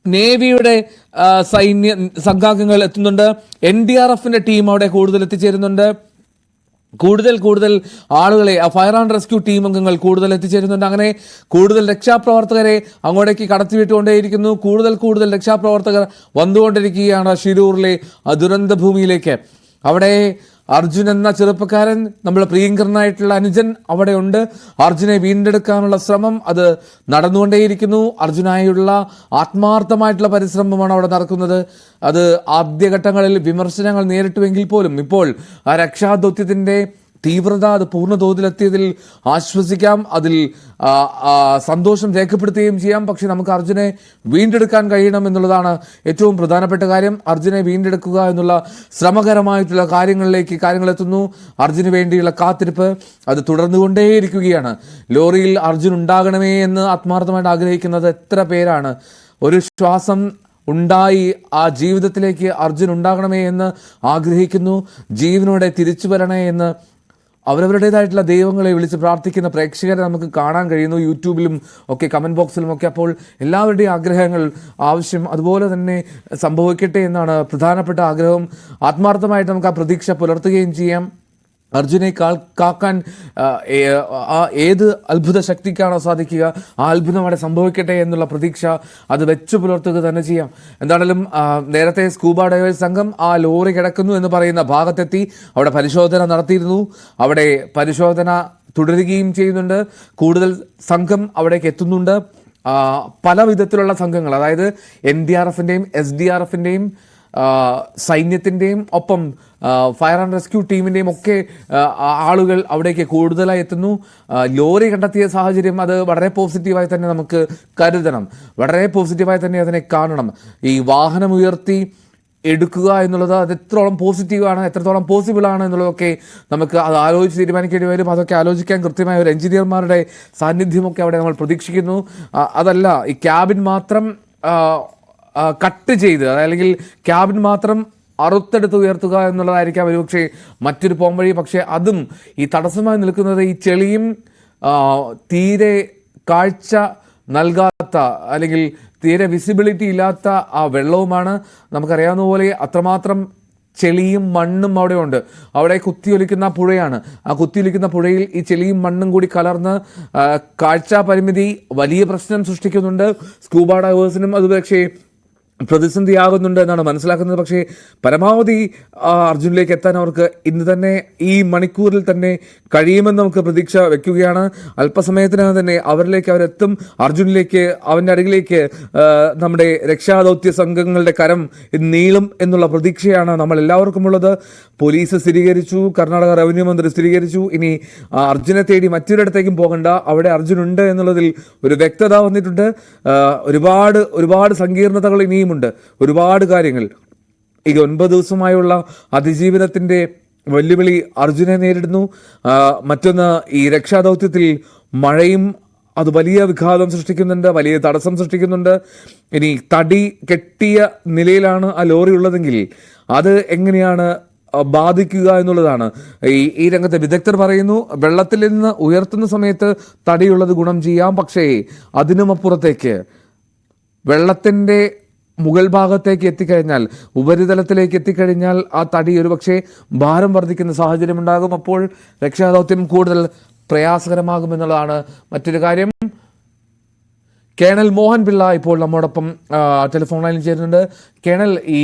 നേവിയുടെ സൈന്യ സംഘാംഗങ്ങൾ എത്തുന്നുണ്ട്. NDRFന്റെ ടീം അവിടെ കൂടുതൽ എത്തിച്ചേരുന്നുണ്ട്. കൂടുതൽ ആളുകളെ ഫയർ ആൻഡ് റെസ്ക്യൂ ടീം അംഗങ്ങൾ കൂടുതൽ എത്തിച്ചേരുന്നുണ്ട്. അങ്ങനെ കൂടുതൽ രക്ഷാപ്രവർത്തകരെ അങ്ങോട്ടേക്ക് കടത്തിവിട്ടുകൊണ്ടേയിരിക്കുന്നു. കൂടുതൽ രക്ഷാപ്രവർത്തകർ വന്നുകൊണ്ടിരിക്കുകയാണ് ഷിരൂറിലെ ദുരന്ത ഭൂമിയിലേക്ക്. അവിടെ അർജുൻ എന്ന ചെറുപ്പക്കാരൻ, നമ്മുടെ പ്രിയങ്കരനായിട്ടുള്ള അനുജൻ അവിടെ ഉണ്ട്. അർജുനെ വീണ്ടെടുക്കാനുള്ള ശ്രമം അത് നടന്നുകൊണ്ടേയിരിക്കുന്നു. അർജുനായുള്ള ആത്മാർത്ഥമായിട്ടുള്ള പരിശ്രമമാണ് അവിടെ നടക്കുന്നത്. അത് ആദ്യഘട്ടങ്ങളിൽ വിമർശനങ്ങൾ നേരിട്ടുവെങ്കിൽ പോലും ഇപ്പോൾ ആ രക്ഷാദൗത്യത്തിൻ്റെ തീവ്രത അത് പൂർണ്ണതോതിലെത്തിയതിൽ ആശ്വസിക്കാം, അതിൽ സന്തോഷം രേഖപ്പെടുത്തുകയും ചെയ്യാം. പക്ഷെ നമുക്ക് അർജുനെ വീണ്ടെടുക്കാൻ കഴിയണം എന്നുള്ളതാണ് ഏറ്റവും പ്രധാനപ്പെട്ട കാര്യം. അർജുനെ വീണ്ടെടുക്കുക എന്നുള്ള ശ്രമകരമായിട്ടുള്ള കാര്യങ്ങൾ എത്തുന്നു. അർജുന് വേണ്ടിയുള്ള കാത്തിരിപ്പ് അത് തുടർന്നുകൊണ്ടേയിരിക്കുകയാണ്. ലോറിയിൽ അർജുൻ ഉണ്ടാകണമേ എന്ന് ആത്മാർത്ഥമായിട്ട് ആഗ്രഹിക്കുന്നത് എത്ര പേരാണ്? ഒരു ശ്വാസം ഉണ്ടായി ആ ജീവിതത്തിലേക്ക് അർജുൻ ഉണ്ടാകണമേ എന്ന് ആഗ്രഹിക്കുന്നു. ജീവനോടെ തിരിച്ചു വരണേ എന്ന് അവരവരുടേതായിട്ടുള്ള ദൈവങ്ങളെ വിളിച്ച് പ്രാർത്ഥിക്കുന്ന പ്രേക്ഷകരെ നമുക്ക് കാണാൻ കഴിയുന്നു, യൂട്യൂബിലും ഒക്കെ കമൻറ്റ് ബോക്സിലും ഒക്കെ. അപ്പോൾ എല്ലാവരുടെയും ആഗ്രഹങ്ങൾ, ആവശ്യം അതുപോലെ തന്നെ സംഭവിക്കട്ടെ എന്നാണ് പ്രധാനപ്പെട്ട ആഗ്രഹം. ആത്മാർത്ഥമായിട്ട് നമുക്ക് ആ പ്രതീക്ഷ പുലർത്തുകയും ചെയ്യാം. അർജുനെ കാക്കാൻ ഏത് അത്ഭുത ശക്തിക്കാണോ സാധിക്കുക, ആ അത്ഭുതം അവിടെ സംഭവിക്കട്ടെ എന്നുള്ള പ്രതീക്ഷ അത് വെച്ചു പുലർത്തുക തന്നെ ചെയ്യാം. എന്താണെങ്കിലും നേരത്തെ സ്കൂബ ഡൈവേഴ്സ് സംഘം ആ ലോറി കിടക്കുന്നു എന്ന് പറയുന്ന ഭാഗത്തെത്തി അവിടെ പരിശോധന നടത്തിയിരുന്നു. അവിടെ പരിശോധന തുടരുകയും ചെയ്യുന്നുണ്ട്. കൂടുതൽ സംഘം അവിടേക്ക് എത്തുന്നുണ്ട്. പല വിധത്തിലുള്ള സംഘങ്ങൾ, അതായത് NDRFൻ്റെയും SDRFൻ്റെയും സൈന്യത്തിൻ്റെയും ഒപ്പം ഫയർ ആൻഡ് റെസ്ക്യൂ ടീമിൻ്റെയും ഒക്കെ ആളുകൾ അവിടേക്ക് കൂടുതലായി എത്തുന്നു. ലോറി കണ്ടെത്തിയ സാഹചര്യം അത് വളരെ പോസിറ്റീവായി തന്നെ നമുക്ക് കരുതണം, വളരെ പോസിറ്റീവായി തന്നെ അതിനെ കാണണം. ഈ വാഹനം ഉയർത്തി എടുക്കുക എന്നുള്ളത് അത് എത്രത്തോളം പോസിറ്റീവാണ്, എത്രത്തോളം പോസിബിളാണ് എന്നുള്ളതൊക്കെ നമുക്ക് അത് ആലോചിച്ച് തീരുമാനിക്കേണ്ടി വരും. അതൊക്കെ ആലോചിക്കാൻ കൃത്യമായ ഒരു എഞ്ചിനീയർമാരുടെ സാന്നിധ്യമൊക്കെ അവിടെ നമ്മൾ പ്രതീക്ഷിക്കുന്നു. അതല്ല ഈ ക്യാബിൻ മാത്രം കട്ട് ചെയ്ത്, അല്ലെങ്കിൽ ക്യാബിൻ മാത്രം അറുത്തെടുത്ത് ഉയർത്തുക എന്നുള്ളതായിരിക്കാം ഒരുപക്ഷെ മറ്റൊരു പോംവഴി. പക്ഷേ അതും ഈ തടസ്സമായി നിൽക്കുന്നത് ഈ ചെളിയും തീരെ കാഴ്ച നൽകാത്ത, അല്ലെങ്കിൽ തീരെ വിസിബിലിറ്റി ഇല്ലാത്ത ആ വെള്ളവുമാണ്. നമുക്കറിയാവുന്ന പോലെ അത്രമാത്രം ചെളിയും മണ്ണും അവിടെ ഉണ്ട്. അവിടെ കുത്തിയൊലിക്കുന്ന പുഴയാണ്. ആ കുത്തിയൊലിക്കുന്ന പുഴയിൽ ഈ ചെളിയും മണ്ണും കൂടി കലർന്ന് കാഴ്ച പരിമിതി വലിയ പ്രശ്നം സൃഷ്ടിക്കുന്നുണ്ട്. സ്കൂബ ഡൈവേഴ്സിനും അത് പക്ഷേ പ്രതിസന്ധിയാകുന്നുണ്ട് എന്നാണ് മനസ്സിലാക്കുന്നത്. പക്ഷേ പരമാവധി അർജുനിലേക്ക് എത്താൻ അവർക്ക് ഇന്ന് തന്നെ ഈ മണിക്കൂറിൽ തന്നെ കഴിയുമെന്ന് നമുക്ക് പ്രതീക്ഷ വെക്കുകയാണ്. അല്പസമയത്തിനകം തന്നെ അവരെത്തും. അർജുനിലേക്ക്, അവൻ്റെ അരികിലേക്ക് നമ്മുടെ രക്ഷാദൗത്യ സംഘങ്ങളുടെ കരം നീളും എന്നുള്ള പ്രതീക്ഷയാണ് നമ്മൾ എല്ലാവർക്കും ഉള്ളത്. പോലീസ് സ്ഥിരീകരിച്ചു, കർണാടക റവന്യൂ മന്ത്രി സ്ഥിരീകരിച്ചു. ഇനി അർജുനെ തേടി മറ്റൊരിടത്തേക്കും പോകണ്ട, അവിടെ അർജുനുണ്ട് എന്നുള്ളതിൽ ഒരു വ്യക്തത വന്നിട്ടുണ്ട്. ഒരുപാട് സങ്കീർണതകൾ ഇനിയും ഉണ്ട്, ഒരുപാട് കാര്യങ്ങൾ. ഈ 9 ദിവസമായുള്ള അതിജീവനത്തിൻ്റെ വെല്ലുവിളി അർജുനെ നേരിടുന്നു. മറ്റൊന്ന്, ഈ രക്ഷാദൗത്യത്തിൽ മഴയും അത് വലിയ വിഘാതം സൃഷ്ടിക്കുന്നുണ്ട്, വലിയ തടസ്സം സൃഷ്ടിക്കുന്നുണ്ട്. ഇനി തടി കെട്ടിയ നിലയിലാണ് ആ ലോറി ഉള്ളതെങ്കിൽ അത് എങ്ങനെയാണ് ബാധിക്കുക എന്നുള്ളതാണ് ഈ രംഗത്തെ വിദഗ്ധർ പറയുന്നു. വെള്ളത്തിൽ നിന്ന് ഉയർത്തുന്ന സമയത്ത് തടിയുള്ളത് ഗുണം ചെയ്യാം, പക്ഷേ അതിനുമപ്പുറത്തേക്ക് വെള്ളത്തിൻ്റെ മുകൾ ഭാഗത്തേക്ക് എത്തിക്കഴിഞ്ഞാൽ, ഉപരിതലത്തിലേക്ക് എത്തിക്കഴിഞ്ഞാൽ ആ തടി ഒരുപക്ഷെ ഭാരം വർദ്ധിക്കുന്ന സാഹചര്യം ഉണ്ടാകും. അപ്പോൾ രക്ഷാദൗത്യം കൂടുതൽ പ്രയാസകരമാകുമെന്നുള്ളതാണ് മറ്റൊരു കാര്യം. കേണൽ മോഹൻ പിള്ള ഇപ്പോൾ നമ്മോടൊപ്പം ടെലിഫോൺ ലൈനിൽ ചേരുന്നുണ്ട്. കേണൽ, ഈ